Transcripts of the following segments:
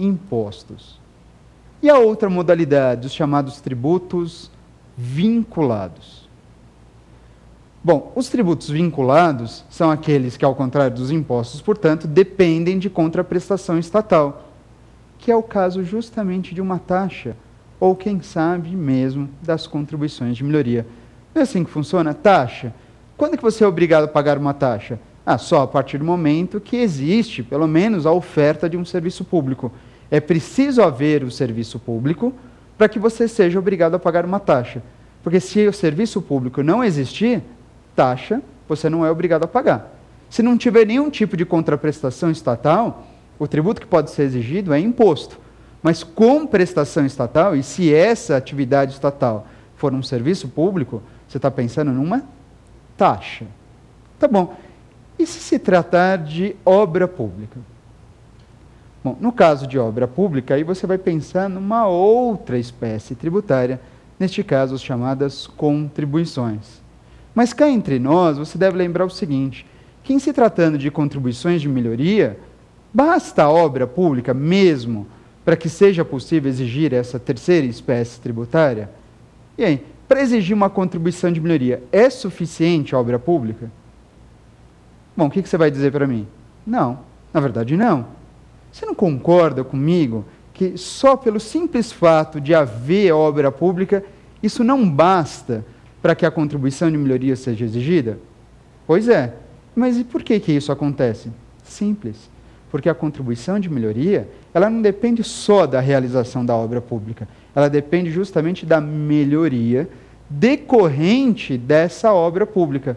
impostos. E a outra modalidade, os chamados tributos vinculados. Bom, os tributos vinculados são aqueles que, ao contrário dos impostos, portanto, dependem de contraprestação estatal, que é o caso justamente de uma taxa, ou quem sabe mesmo das contribuições de melhoria. Não é assim que funciona? Taxa. Quando que você é obrigado a pagar uma taxa? Só a partir do momento que existe, pelo menos, a oferta de um serviço público. É preciso haver o serviço público para que você seja obrigado a pagar uma taxa. Porque se o serviço público não existir, taxa você não é obrigado a pagar. Se não tiver nenhum tipo de contraprestação estatal, o tributo que pode ser exigido é imposto. Mas com prestação estatal, e se essa atividade estatal for um serviço público, você está pensando numa taxa. Tá bom. E se tratar de obra pública? Bom, no caso de obra pública, aí você vai pensar numa outra espécie tributária, neste caso as chamadas contribuições. Mas cá entre nós, você deve lembrar o seguinte, que em se tratando de contribuições de melhoria, basta a obra pública mesmo para que seja possível exigir essa terceira espécie tributária? E aí, para exigir uma contribuição de melhoria, é suficiente a obra pública? Bom, o que você vai dizer para mim? Não, na verdade não. Você não concorda comigo que só pelo simples fato de haver obra pública, isso não basta para que a contribuição de melhoria seja exigida? Pois é, mas e por que isso acontece? Simples, porque a contribuição de melhoria, ela não depende só da realização da obra pública, ela depende justamente da melhoria decorrente dessa obra pública.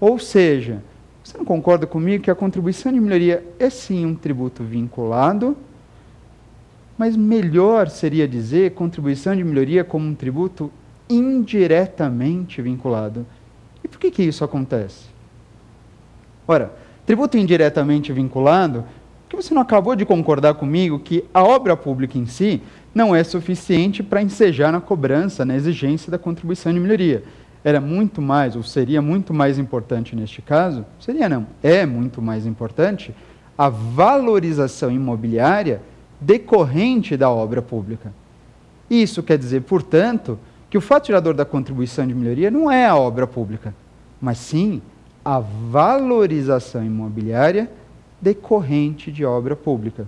Ou seja, você não concorda comigo que a contribuição de melhoria é sim um tributo vinculado, mas melhor seria dizer contribuição de melhoria como um tributo indiretamente vinculado. E por que isso acontece? Ora, tributo indiretamente vinculado, porque você não acabou de concordar comigo que a obra pública em si não é suficiente para ensejar na cobrança, na exigência da contribuição de melhoria. Era muito mais, ou seria muito mais importante neste caso, seria não, é muito mais importante, a valorização imobiliária decorrente da obra pública. Isso quer dizer, portanto, que o fato gerador da contribuição de melhoria não é a obra pública, mas sim a valorização imobiliária decorrente de obra pública.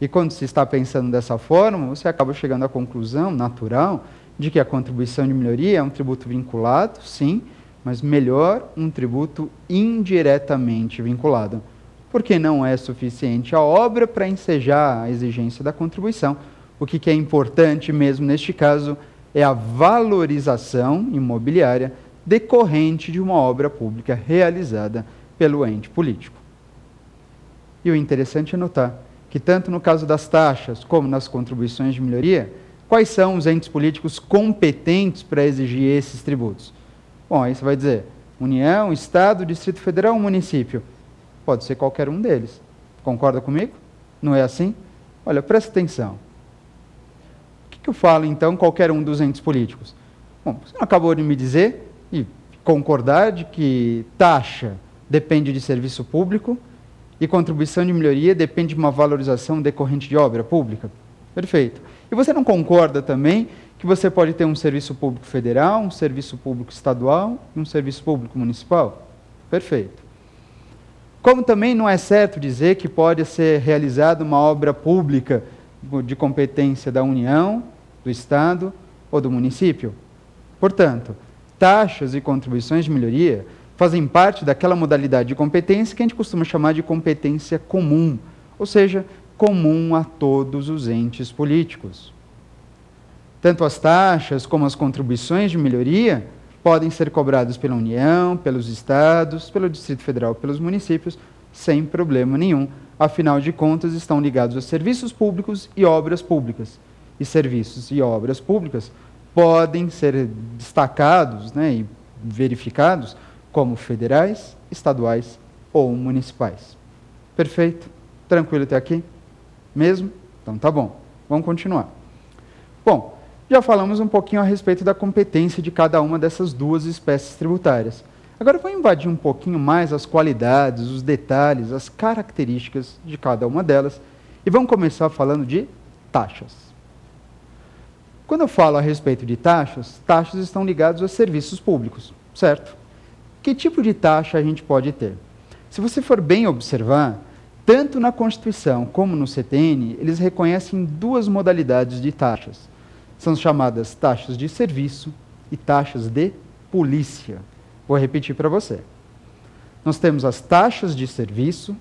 E quando se está pensando dessa forma, você acaba chegando à conclusão natural de que a contribuição de melhoria é um tributo vinculado, sim, mas melhor um tributo indiretamente vinculado, porque não é suficiente a obra para ensejar a exigência da contribuição. O que é importante mesmo neste caso é a valorização imobiliária decorrente de uma obra pública realizada pelo ente político. E o interessante é notar que tanto no caso das taxas como nas contribuições de melhoria, quais são os entes políticos competentes para exigir esses tributos? Bom, aí você vai dizer, União, Estado, Distrito Federal ou município? Pode ser qualquer um deles. Concorda comigo? Não é assim? Olha, presta atenção. O que eu falo, então, qualquer um dos entes políticos? Bom, você não acabou de me dizer e concordar de que taxa depende de serviço público e contribuição de melhoria depende de uma valorização decorrente de obra pública? Perfeito. E você não concorda também que você pode ter um serviço público federal, um serviço público estadual e um serviço público municipal? Perfeito. Como também não é certo dizer que pode ser realizada uma obra pública de competência da União, do Estado ou do município? Portanto, taxas e contribuições de melhoria fazem parte daquela modalidade de competência que a gente costuma chamar de competência comum, ou seja, comum a todos os entes políticos. Tanto as taxas como as contribuições de melhoria podem ser cobradas pela União, pelos Estados, pelo Distrito Federal, pelos municípios, sem problema nenhum. Afinal de contas, estão ligados a serviços públicos e obras públicas. E serviços e obras públicas podem ser destacados, e verificados como federais, estaduais ou municipais. Perfeito? Tranquilo até aqui? Mesmo? Então tá bom. Vamos continuar. Bom, já falamos um pouquinho a respeito da competência de cada uma dessas duas espécies tributárias. Agora vou invadir um pouquinho mais as qualidades, os detalhes, as características de cada uma delas E vamos começar falando de taxas. Quando eu falo a respeito de taxas, taxas estão ligadas a serviços públicos, certo? Que tipo de taxa a gente pode ter? Se você for bem observar, tanto na Constituição como no CTN, eles reconhecem duas modalidades de taxas. São chamadas taxas de serviço e taxas de polícia. Vou repetir para você. Nós temos as taxas de serviço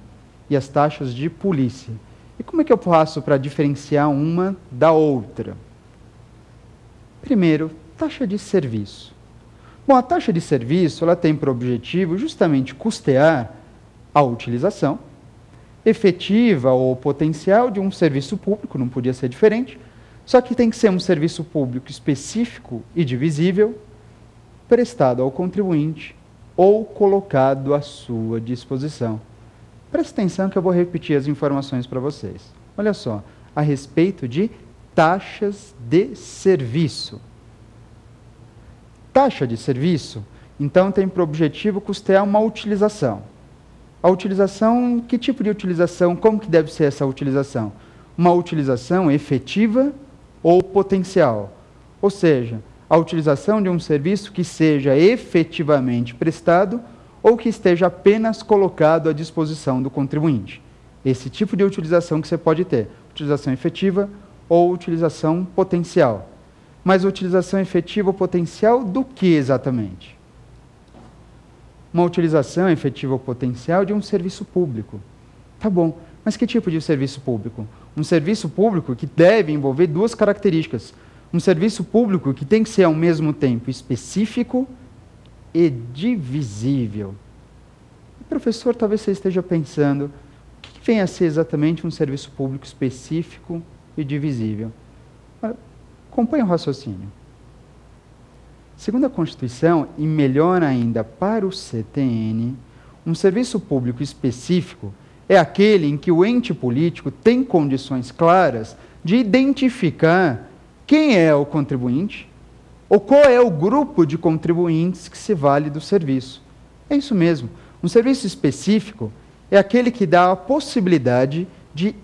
e as taxas de polícia. E como é que eu faço para diferenciar uma da outra? Primeiro, taxa de serviço. Bom, a taxa de serviço ela tem por objetivo justamente custear a utilização efetiva ou potencial de um serviço público, não podia ser diferente, só que tem que ser um serviço público específico e divisível, prestado ao contribuinte ou colocado à sua disposição. Preste atenção que eu vou repetir as informações para vocês. Olha só, a respeito de taxas de serviço. Taxa de serviço, então, tem por objetivo custear uma utilização. A utilização, que tipo de utilização, como que deve ser essa utilização? Uma utilização efetiva ou potencial. Ou seja, a utilização de um serviço que seja efetivamente prestado ou que esteja apenas colocado à disposição do contribuinte. Esse tipo de utilização que você pode ter, utilização efetiva ou utilização potencial. Mas utilização efetiva ou potencial do que exatamente? Uma utilização efetiva ou potencial de um serviço público. Tá bom, mas que tipo de serviço público? Um serviço público que deve envolver duas características. Um serviço público que tem que ser ao mesmo tempo específico e divisível. Professor, talvez você esteja pensando, o que vem a ser exatamente um serviço público específico e divisível? Acompanhe o raciocínio. Segundo a Constituição, e melhor ainda para o CTN, um serviço público específico é aquele em que o ente político tem condições claras de identificar quem é o contribuinte ou qual é o grupo de contribuintes que se vale do serviço. É isso mesmo. Um serviço específico é aquele que dá a possibilidade de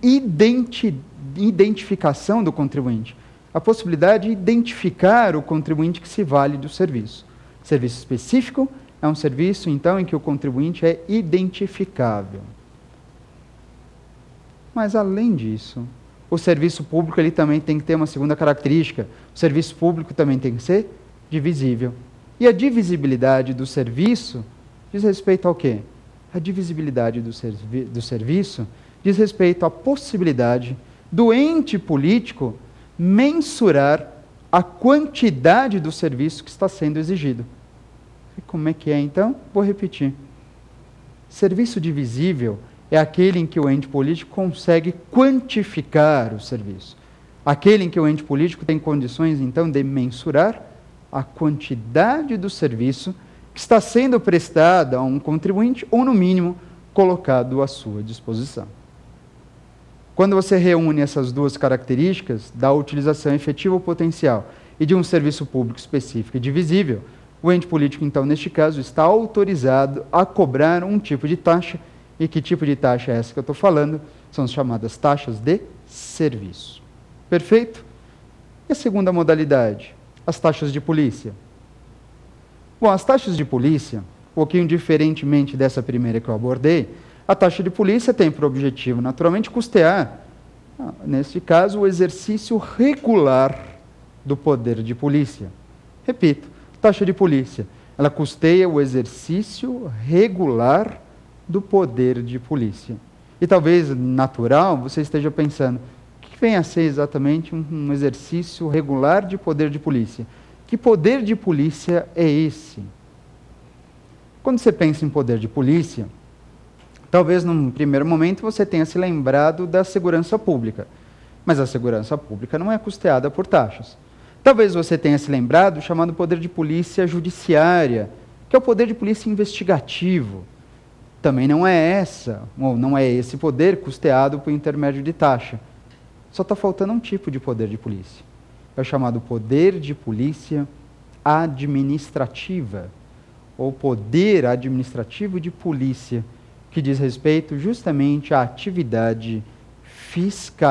identificação do contribuinte. A possibilidade de identificar o contribuinte que se vale do serviço. Serviço específico é um serviço, então, em que o contribuinte é identificável. Mas, além disso, o serviço público ele também tem que ter uma segunda característica. O serviço público também tem que ser divisível. E a divisibilidade do serviço diz respeito ao quê? A divisibilidade do serviço diz respeito à possibilidade do ente político mensurar a quantidade do serviço que está sendo exigido. E como é que é, então? Vou repetir. Serviço divisível é aquele em que o ente político consegue quantificar o serviço. Aquele em que o ente político tem condições, então, de mensurar a quantidade do serviço que está sendo prestado a um contribuinte ou, no mínimo, colocado à sua disposição. Quando você reúne essas duas características, da utilização efetiva ou potencial e de um serviço público específico e divisível, o ente político, então, neste caso, está autorizado a cobrar um tipo de taxa. E que tipo de taxa é essa que eu estou falando? São as chamadas taxas de serviço. Perfeito? E a segunda modalidade? As taxas de polícia. Bom, as taxas de polícia, um pouquinho diferentemente dessa primeira que eu abordei, a taxa de polícia tem por objetivo, naturalmente, custear, neste caso, o exercício regular do poder de polícia. Repito, taxa de polícia, ela custeia o exercício regular do poder de polícia. E talvez, natural, você esteja pensando, o que vem a ser exatamente um exercício regular de poder de polícia? Que poder de polícia é esse? Quando você pensa em poder de polícia, talvez num primeiro momento você tenha se lembrado da segurança pública, mas a segurança pública não é custeada por taxas. Talvez você tenha se lembrado do chamado poder de polícia judiciária, que é o poder de polícia investigativo. Também não é esse poder custeado por intermédio de taxa. Só está faltando um tipo de poder de polícia. É o chamado poder de polícia administrativa, ou poder administrativo de polícia, que diz respeito justamente à atividade fiscais.